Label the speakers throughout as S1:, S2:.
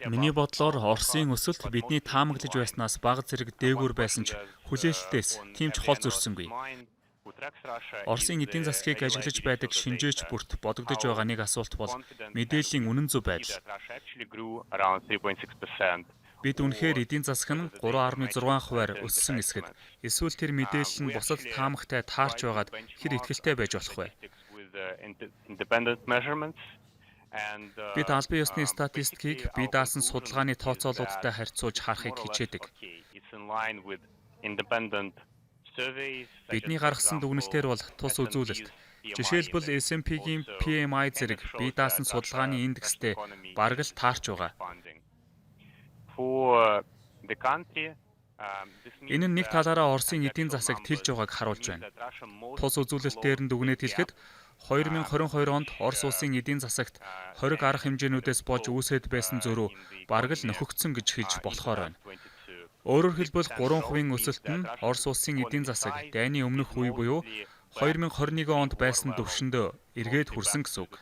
S1: Миний бодлоор Оросын өсөлт бидний таамаглаж байснаас бага зэрэг дээгүүр байсан ч хүлээлтээс тийм ч хол зөрсөнгүй. Оросын эдийн засгийг ажиглаж байдаг шинжээч бүрт бодогдож байгаа нэг асуулт бол мэдээллийн үнэн зөв байдал. Бид үнэхээр эдийн засаг нь 3.6% өссөн эсэхэд эсвэл тэр мэдээлэл нь бусад таамагтай таарч байгаад хэр итгэлтэй байж болох вэ? Бид албан ёсны статистикийг бие даасан судалгааны тооцоолуудтай харьцуулж харахыг хичээдэг. Бидний гаргасан дүгнэлтээр бол тус үзүүлэлт. Жишээлбэл S&P-гийн PMI зэрэг бие даасан судалгааны индекстэй бараг л таарч байгаа. Энэ нь нэг талаараа Оросын эдийн засаг тэлж байгааг харуулж байна. Тус үзүүлэлтээр нь дүгнээд хэлэхэд 2022 онд Орос улсын эдийн засагт хориг арга хэмжээнүүдээс болж үүсэт байсан зөрүү бараг л нөхөгдсөн гэж хэлж болохоор байна. Өөрөөр хэлбэл 3% өсөлт нь Орос улсын эдийн засаг дайны өмнөх үе буюу 2021 онд байсан түвшиндөө эргээд хүрсэн гэсэн үг.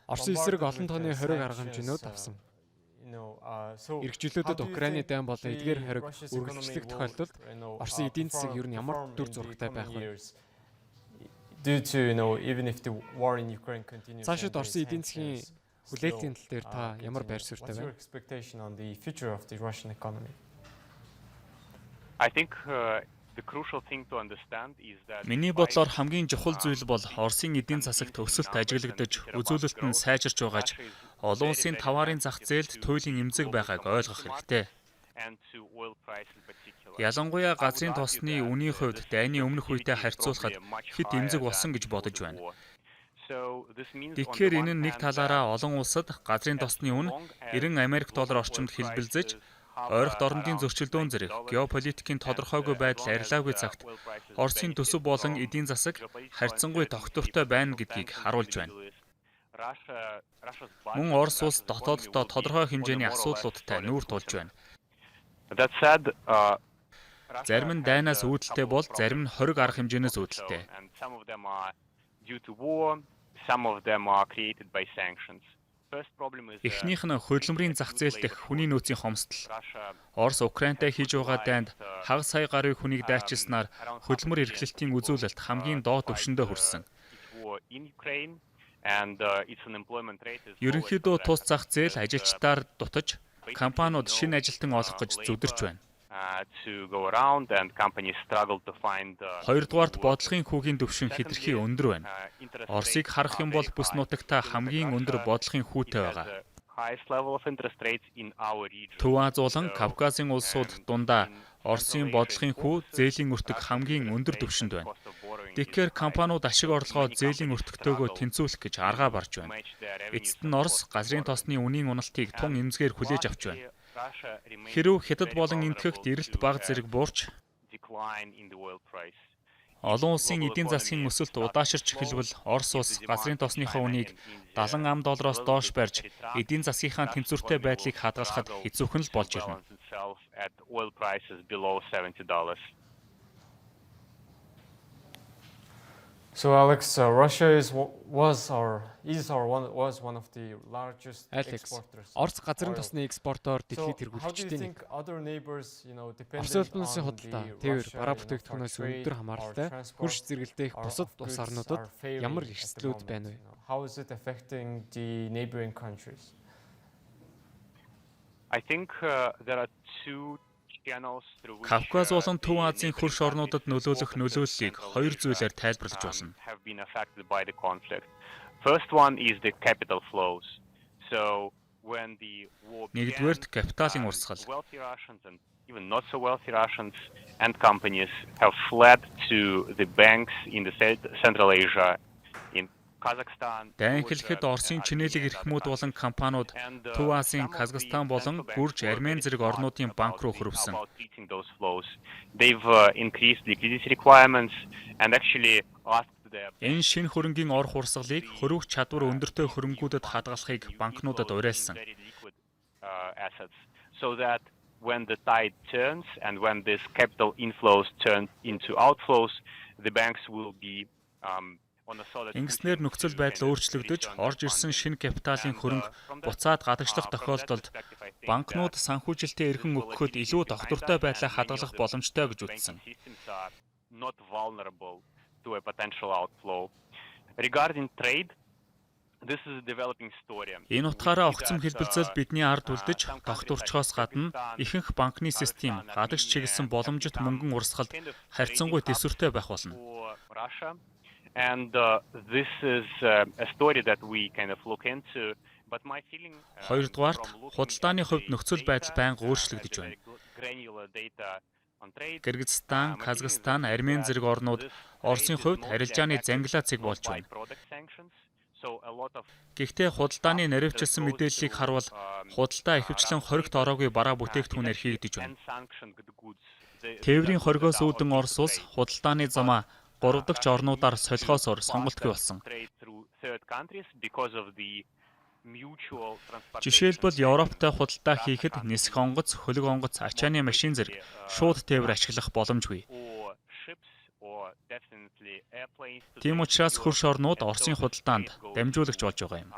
S2: Оросын эсрэг олон тооны хориг арга хэмжээнүүд авсан. Ирэх жилүүдэд Украины дайн болон эдгээр хориг үргэлжлэх тохиолдолд Оросын эдийн засаг ер нь ямар дүр зурагтай байх вэ? Цаашид Оросын эдийн засгийн хүлээлтийн тал дээр та ямар байр суурьтай байна?
S1: Миний бодлоор хамгийн чухал зүйл бол Оросын эдийн засагт өсөлт ажиглагдаж, үзүүлэлт нь сайжирч байгааж, олон улсын таваарын зах зээлд туйлын эмзэг байгааг ойлгох хэрэгтэй. Ялангуяа газрын тосны үнийн хувьд дайны өмнөх үетэй харьцуулахад хэд эмзэг болсон гэж бодож байна. Тэгэхээр энэ нь нэг талаараа олон улсад газрын тосны үн 90 Америк доллар орчимд хэлбэлзэж, ойролт орондын зөрчилдөөн зэрэг геополитикийн тодорхойгүй байдал арилаагүй цагт Оросын төсөв болон эдийн засаг харьцангуй тогтвортой байна гэдгийг харуулж байна. Мөн Орос улс дотооддоо тодорхой хэмжээний асуудлуудтай нүүр тулж байна. Зарим нь дайнаас үүдэлтэй бол зарим нь хориг арга хэмжээнээс үүдэлтэй. Эхнийх нь хөдөлмөрийн зах зээл дэх хүний нөөцийн хомсдол. Орос Украинтай хийж байгаа дайнд хагас сая гаруй хүнийг дайчилснаар хөдөлмөр эрхлэлтийн үзүүлэлт хамгийн доод түвшиндээ хүрсэн. Ерөнхийдөө тус зах зээл ажилчдаар дутаж, компаниуд шинэ ажилтан олох гэж зүдэрч байна. Хоёрдугаарт бодлогын хүүгийн түвшин хэтэрхий өндөр байна. Оросыг харах юм бол бүс нутагта хамгийн өндөр бодлогын хүүтэй байгаа. Төв Аз болон Кавказын улсууд дундаа Оросын бодлогын хүү зээлийн өртөг хамгийн өндөр түвшинд байна. Тэгэхээр компаниуд ашиг орлогоо зээлийн өртөгтэйгөө тэнцвүүлэх гэж аргаа барж байна. Эцэст нь Орос газрын тосны үнийн уналтыг тун эмзгээр хүлээж авч байна. Хэрв хятад болон энэтхэгт эрэлт бага зэрэг буурч, олон улсын эдийн засгийн өсөлт удаашрч эхэлбэл Орос улс газрын тосныхоо үнийг 70 ам доллароос доош барьж эдийн засгийнхаа тэнцвэртэй байдлыг хадгалахад хэцүүхэн л болж ирнэ.
S3: So Alex, Russia was one of the largest exporters.
S2: Орос газрын тосны экспортоор дэлхийд тэргүүлэгчдийн нэг. Орос улсын худалдаа, тээвэр, бараа бүтээгдэхүүнээс өндөр хамааралтай хөрш зэрэгэлдэх бусад улс орнуудад ямар эрсдлүүд байна вэ?
S3: How is it affecting the neighboring countries?
S4: I think there are two
S1: Кавказ болон Төв Азийн хөрш орнуудад нөлөөлөх нөлөөллийг хоёр зүйлээр тайлбарлаж болно. Нэгдүгээрт капиталын урсгал.
S4: Even not so wealthy Russians and companies have fled to the banks in the Central Asia, in Kazakhstan.
S1: Дайн хэлэхэд Оросын чинээлэг эрхмүүд болон компаниуд Төв Азийн Казахстан болон Гүрж, Армени зэрэг орнуудын банк руу хөрвсөн.
S4: They've increased liquidity requirements and actually asked their
S1: Энэ шинэ хөрөнгийн орох урсгалыг хөрвөх чадвар өндөртэй хөрөнгүүдэд хадгалахыг банкнуудад уриалсан.
S4: So that when the tide turns and when this capital inflows turn into outflows, the banks will be
S1: Ингэснээр нөхцөл байдал өөрчлөгдөж, орж ирсэн шинэ капиталын хөрөнгө буцаад гадагшлах тохиолдолд банкнууд санхүүжилтийн эрхэм өгөхөд илүү доктортой байдлаа хадгалах боломжтой гэж үзсэн. Энэ утгаараа огцом хэлбэлзэл бидний ард үлдэж, докторчхоос гадна ихэнх банкны систем гадагш чиглэсэн боломжит мөнгөн урсгалд харьцангуй төсвөртэй байх болно.
S4: And this is a story that we kind of look into, but my feeling
S1: Хоёрдугаарт, худалдааны хувьд нөхцөл байдал байнга өөрчлөгдөж байна. Кыргызстан, Казахстан, Армени зэрэг орнууд Оросын хувьд арилжааны зангилаа цэг болж байна. Гэхдээ худалдааны наривчилсан мэдээллийг харвал худалдаа ихэвчлэн хоригт ороогүй бараа бүтээгдэхүүнээр хийгдэж байна. Тээврийн хоригоос үүдэн Орос улс худалдааны замаа 3 дахь орнуудаар солихоосоор сонголтгүй болсон. Жишээлбэл Европтой худалдаа хийхэд нисэх онгоц, хөлөг онгоц, ачааны машин зэрэг шууд тээвэр ашиглах боломжгүй. Тийм учраас хөрш орнууд Оросын худалдаанд дамжуулагч болж байгаа юм.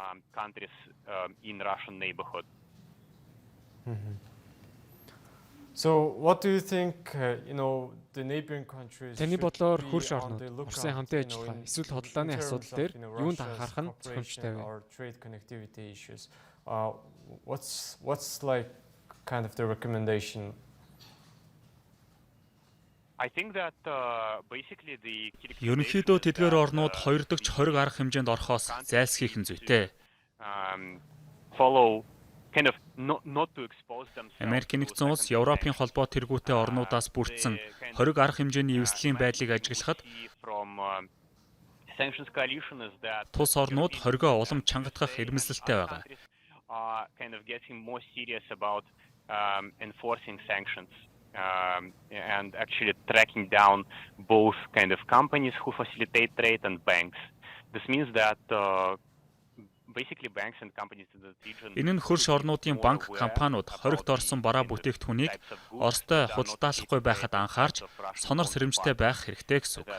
S3: So what do you think, the neighboring countries
S2: Таны бодлоор хөрш орнууд Оросын хамтын ажиллагаа эсвэл худалдааны асуудал дээр юунд анхаарах нь зөвхөмжтэй вэ?
S3: What's like kind of the recommendation?
S4: I think that basically the
S1: Ерөнхийдөө тэдгээр орнууд 2 дахь хориг арга хэмжээнд орохоос зайлсхийх нь зүйтэй.
S4: Follow kind of not to expose themselves.
S1: Америк нэгдсэн улс Европын холбоо тэргүүтэй орнуудаас бүрдсэн хориг арга хэмжээний эвслийн байдлыг ажиглахад тус орнууд хоригоо улам чангатгах эрмэлзэлтэй байгаа.
S4: Kind of getting more serious about enforcing sanctions and actually tracking down both kind of companies who facilitate trade and banks. This means that Энэ нь хөрш орнуудын банк компаниуд хоригт орсон бараа бүтээгдэхүүнийг Оростой худалдаалахгүй байхад анхаарч сонор сэрэмжтэй байх хэрэгтэй гэсэн үг.